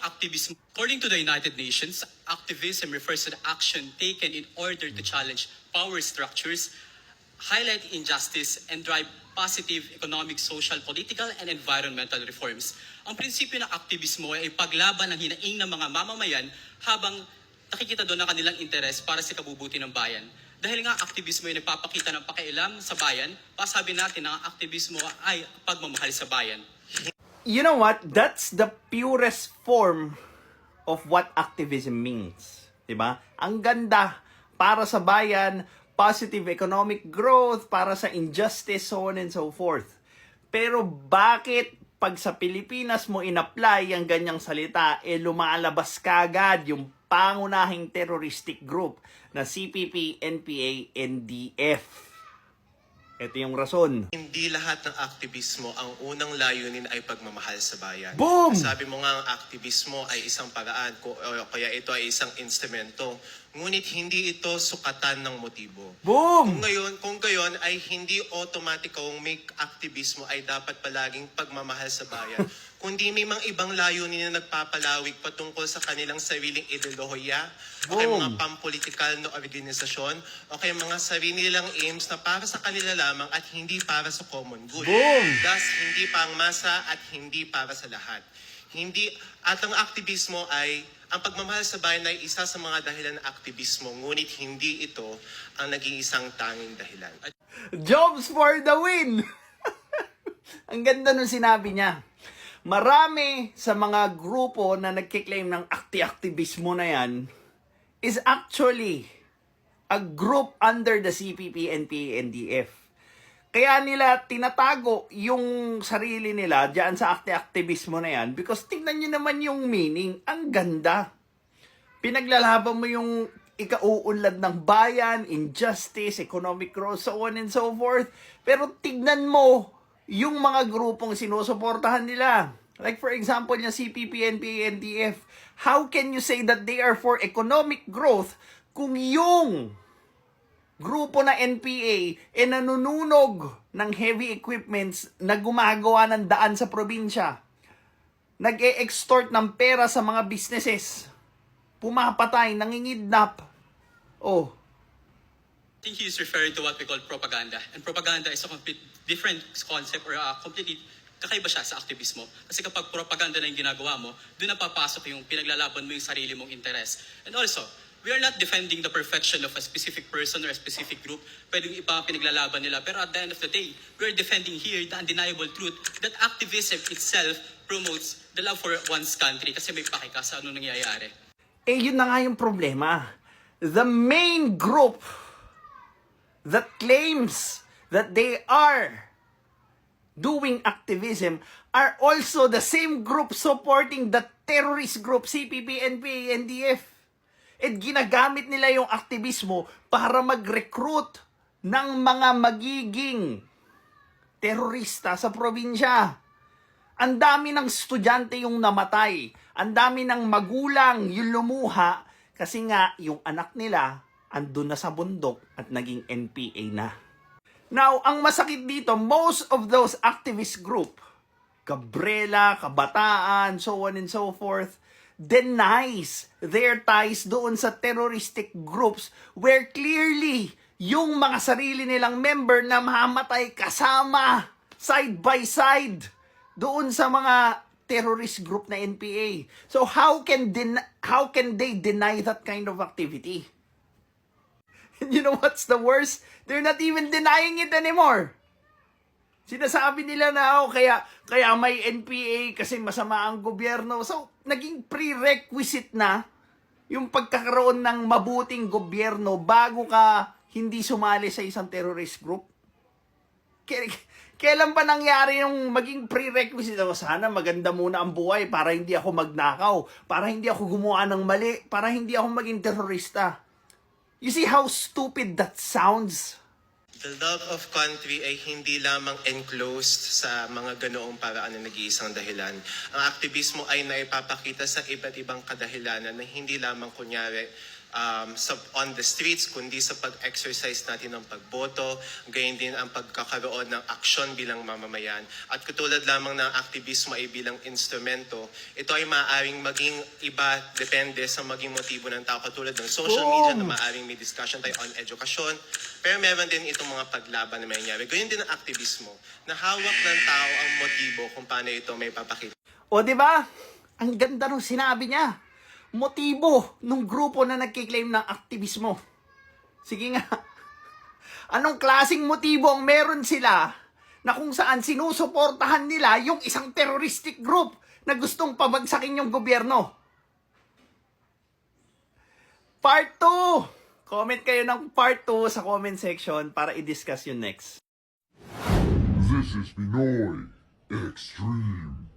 activism. According to the United Nations, activism refers to the action taken in order to challenge power structures, highlight injustice, and drive positive economic, social, political, and environmental reforms. Ang prinsipyo ng aktivismo ay paglaban ng hinaing ng mga mamamayan habang nakikita doon ang kanilang interes para sa kabubuti ng bayan. Dahil nga aktivismo ay nagpapakita ng pakialam sa bayan, pasabi natin na ang aktivismo ay pagmamahal sa bayan. You know what? That's the purest form of what activism means. Diba? Ang ganda para sa bayan, positive economic growth, para sa injustice, so on and so forth. Pero bakit pag sa Pilipinas mo in-apply ang ganyang salita, lumalabas kagad yung pangunahing terroristic group na CPP, NPA, NDF? Ito yung rason. Hindi lahat ng aktivismo ang unang layunin ay pagmamahal sa bayan. Boom! Sabi mo nga ang aktivismo ay isang paraan, o kaya ito ay isang instrumento. Ngunit hindi ito sukatan ng motibo. Boom! Kung gayon ay hindi automatikong may aktivismo ay dapat palaging pagmamahal sa bayan. Kundi may mga ibang layunin na nagpapalawig patungkol sa kanilang sariling ideolohiya, o kaya mga pampolitikal na organisasyon, o kaya mga sarili nilang aims na para sa kanila lamang at hindi para sa common good. Boom! Thus, hindi pangmasa at hindi para sa lahat. At ang aktivismo ay, ang pagmamahal sa bayan ay isa sa mga dahilan ng aktivismo, ngunit hindi ito ang naging isang tanging dahilan. Jobs for the win! Ang ganda nung sinabi niya. Marami sa mga grupo na nagkiklaim ng aktivismo na yan is actually a group under the CPP, NPA, NDF. Kaya nila tinatago yung sarili nila dyan sa aktivismo na yan because tingnan nyo naman yung meaning. Ang ganda. Pinaglalaban mo yung ikauunlad ng bayan, injustice, economic growth, so on and so forth. Pero tignan mo yung mga grupong sinusuportahan nila. Like for example, yung CPP, NPA, NDF. How can you say that they are for economic growth kung yung grupo na NPA nanununog ng heavy equipments na gumagawa ng daan sa probinsya? Nag-e-extort ng pera sa mga businesses. Pumapatay, nangingidnap. Oh. I think he is referring to what we call propaganda. And propaganda is a complete different concept or completely kakaiba siya sa aktivismo. Kasi kapag propaganda na yung ginagawa mo, doon na papasok yung pinaglalaban mo yung sarili mong interes. And also, we are not defending the perfection of a specific person or a specific group. Pwedeng iba pinaglalaban nila. Pero at the end of the day, we are defending here the undeniable truth that activism itself promotes the love for one's country kasi may pakika sa ano nangyayari. Yun na nga yung problema. The main group that claims that they are doing activism are also the same group supporting the terrorist group CPP, NPA, NDF. At ginagamit nila yung aktivismo para mag-recruit ng mga magiging terorista sa probinsya. Ang dami ng estudyante yung namatay. Ang dami ng magulang yung lumuha kasi nga yung anak nila andun na sa bundok at naging NPA na. Now, ang masakit dito, most of those activist group, Gabriela, Kabataan, so on and so forth, denies their ties doon sa terroristic groups where clearly yung mga sarili nilang member na mamatay kasama, side by side, doon sa mga terrorist group na NPA. So how can they deny that kind of activity? And you know what's the worst? They're not even denying it anymore. Sinasabi nila na kaya may NPA kasi masama ang gobyerno. So naging prerequisite na yung pagkakaroon ng mabuting gobyerno bago ka hindi sumali sa isang terrorist group. Kailan pa nangyari yung maging prerequisite? Sana maganda muna ang buhay para hindi ako magnakaw, para hindi ako gumawa ng mali, para hindi ako maging terorista. You see how stupid that sounds? The love of country ay hindi lamang enclosed sa mga ganoong paraan na nag-iisang dahilan. Ang aktivismo ay naipapakita sa iba't ibang kadahilanan na hindi lamang kunyari on the streets, kundi sa pag-exercise natin ng pagboto, gayon din ang pagkakaroon ng aksyon bilang mamamayan. At katulad lamang ng aktivismo ay bilang instrumento, ito ay maaaring maging iba depende sa maging motibo ng tao. Katulad ng social media na maaaring may discussion tayo on edukasyon, pero meron din itong mga paglaban na mangyayari. Gayon din ang aktivismo, na hawak ng tao ang motibo kung paano ito may papakita. O, di ba? Ang ganda nung sinabi niya. Motibo nung grupo na nagkiklaim ng aktivismo. Sige nga. Anong klaseng motibo ang meron sila na kung saan sinusuportahan nila yung isang terroristic group na gustong pabagsakin yung gobyerno? Part 2! Comment kayo ng part 2 sa comment section para i-discuss yun next. This is Pinoy Extreme.